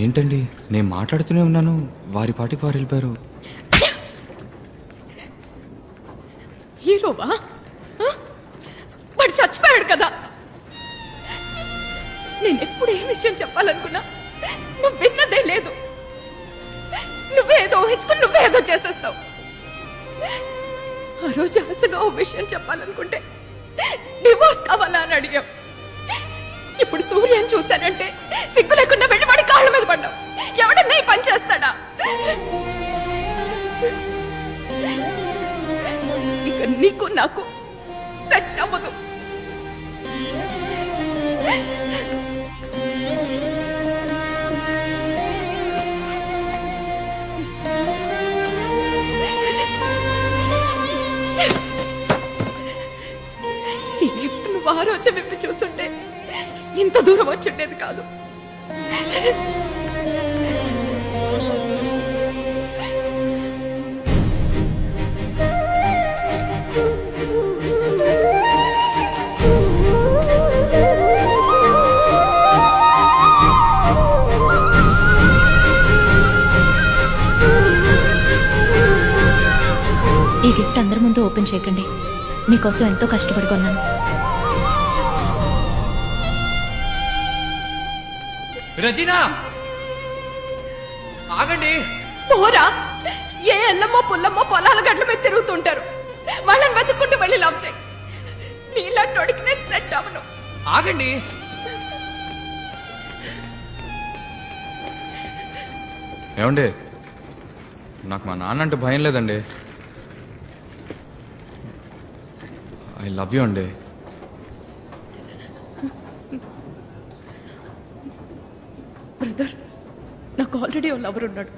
ఏంటండి, నేను మాట్లాడుతూనే ఉన్నాను, వారి పాటికి వారు వెళ్ళిపోయారు. హీరోవా? వాడు చచ్చిపోయాడు కదా. నేను ఎప్పుడు ఏ విషయం చెప్పాలనుకున్నా నువ్వు విన్నదే లేదు. నువ్వేదో ఊహించుకుని నువ్వేదో చేసేస్తావు. ఆ రోజు ఆశగా ఓ విషయం చెప్పాలనుకుంటే డివోర్స్ కావాలా అని అడిగావు. ఇప్పుడు సూర్యని చూశానంటే సిగ్గు లేకుండా వెళ్ళి వాడి కాళ్ళ మీద పడ్డావు. ఎవడన్నా ఈ పని చేస్తాడా? ఇక నీకు నాకు సెట్ అవ్వదు. ఈ గిఫ్ట్ నువ్వు ఆ రోజు విప్పి చూస్తుంటే ఇంత దూరం వచ్చుండేది కాదు. ఈ గిఫ్ట్ అందరి ముందు ఓపెన్ చేయకండి. మీకోసం ఎంతో కష్టపడి కొన్నాను. రజీనా, ఆగండి. పోరా, ఏ ఎల్లమ్మో పుల్లమ్మో పొలాల గడ్ల మీద తిరుగుతుంటారు. వాళ్ళని వెతుక్కుంటూ వెళ్ళి లవ్ చేయి. నీళ్ళకి నేను సెట్ అవను. ఆగండి. ఏమండి, నాకు మా నాన్న అంటే భయం లేదండి. ఐ లవ్ యూ అండి. బ్రదర్, నాకు ఆల్రెడీ ఓ లవర్ ఉన్నాడు.